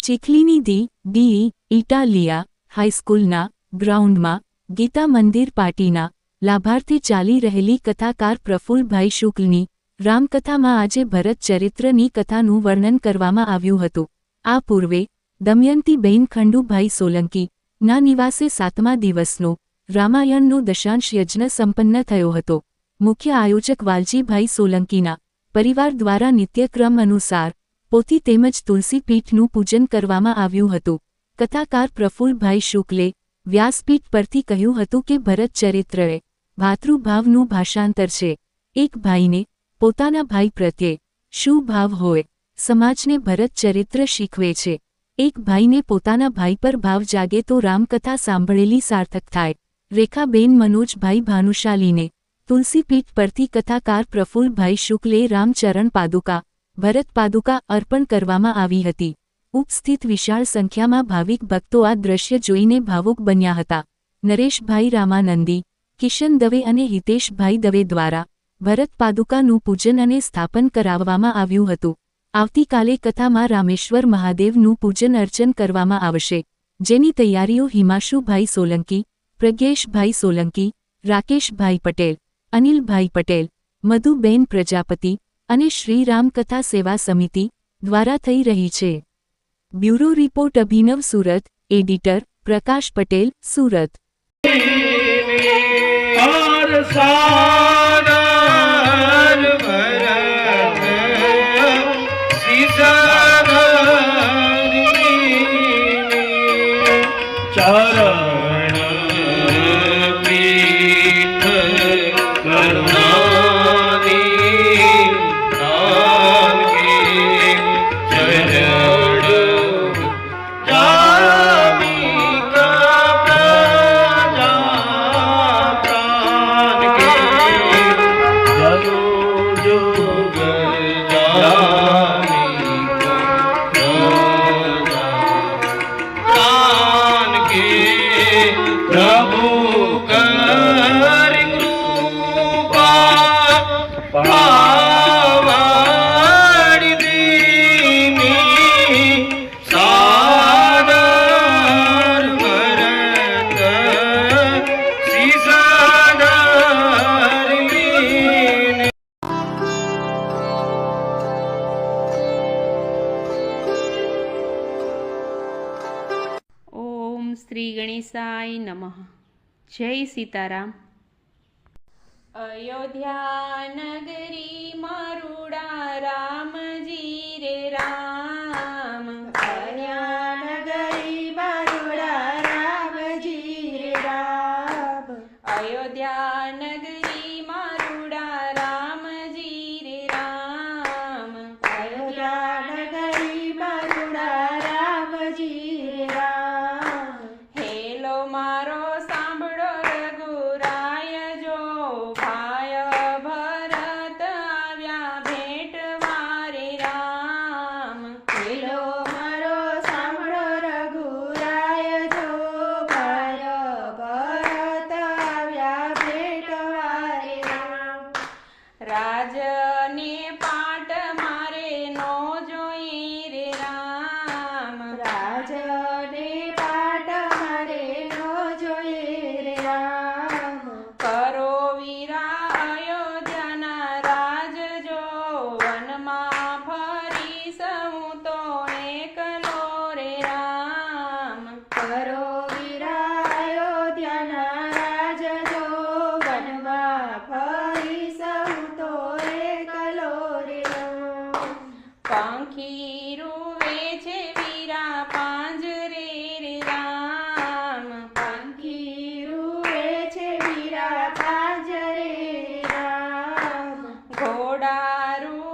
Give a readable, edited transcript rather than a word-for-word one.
ચીખલીની D Italia હાઈસ્કૂલના ગ્રાઉન્ડમાં ગીતા મંદિર પાર્ટીના લાભાર્થે ચાલી રહેલી કથાકાર પ્રફુલ્લભાઈ શુક્લની રામકથામાં આજે ભરત ચરિત્રની કથાનું વર્ણન કરવામાં આવ્યું હતું। આ પૂર્વે દમયંતીબેન ખંડુભાઈ સોલંકી ના નિવાસે 7મા દિવસનો રામાયણનો દશાંશ યજ્ઞ સંપન્ન થયો હતો। મુખ્ય આયોજક વાલજીભાઈ સોલંકીના પરિવાર દ્વારા નિત્યક્રમ અનુસાર પોથી તેમજ તુલસી પીઠનું પૂજન કરવામાં આવ્યું હતું। કથાકાર પ્રફુલ્લભાઈ શુક્લે વ્યાસપીઠ પરથી કહ્યું હતું કે ભરત ચરિત્ર એ ભાતૃભાવનું ભાષાંતર છે। એક ભાઈને પોતાના ભાઈ પ્રત્યે શું ભાવ હોય, સમાજને ભરત ચરિત્ર શીખવે છે। એક ભાઈને પોતાના ભાઈ પર ભાવ જાગે તો રામકથા સાંભળેલી સાર્થક થાય। રેખાબેન મનોજભાઈ ભાનુશાલીને તુલસીપીઠ પરથી કથાકાર પ્રફુલ્લભાઈ શુક્લે રામચરણ પાદુકા ભરત પાદુકા અર્પણ કરવામાં આવી હતી। ઉપસ્થિત વિશાળ સંખ્યામાં ભાવિક ભક્તો આ દ્રશ્ય જોઈને ભાવુક બન્યા હતા। નરેશભાઈ રામાનંદી, કિશન દવે અને હિતેશભાઈ દવે દ્વારા ભરત પાદુકાનું પૂજન અને સ્થાપન કરાવવામાં આવ્યું હતું। આવતીકાલે કથામાં રામેશ્વર મહાદેવનું પૂજન અર્ચન કરવામાં આવશે, જેની તૈયારીઓ હિમાશુભાઈ સોલંકી, પ્રજ્ઞેશભાઈ સોલંકી, રાકેશભાઈ પટેલ, અનિલભાઈ પટેલ, મધુબેન પ્રજાપતિ અને શ્રીરામ કથા સેવા સમિતિ દ્વારા થઈ રહી છે। બ્યુરો રિપોર્ટ અભિનવ સુરત, એડિટર પ્રકાશ પટેલ, સુરત। શ્રી ગણેશાય નમઃ। જય સીતારામ। અયોધ્યા નગરી મારુડા રામજી રે રામ, અયોધ્યા નગરી મારુડા રામજી રે રામ, અયોધ્યા નગરી મારુડા રામજી રે રામ, અયોધ્યા નગરી મારુડા રામજી રે રામ। હેલો મારો સાંભળો રઘુરાય જો, ભાય ભરત આવ્યા ભેટવા રે રામ। હેલો મારો સાંભળો રઘુરાય જો, ભાય ભરત આવ્યા ભેટવા રે રામ। રાજને પાટ મારે નો જોઈએ રે રામ, રાજને પાટ મારે નો જોઈએ રે રામ। કરો વીરા અયોધ્યાના રાજ જો, વનમાં ફરીશ હું તો એકલો રે રામ। કરો વીરા અયોધ્યાના રાજ જો, વનમાં ફરીશ હું તો એકલો રે રામ। પંખી રૂવે છે વીરા પાંજરે રે રામ, પંખી રૂવે છે વીરા પાંજરે રામ। ઘોડા રૂવે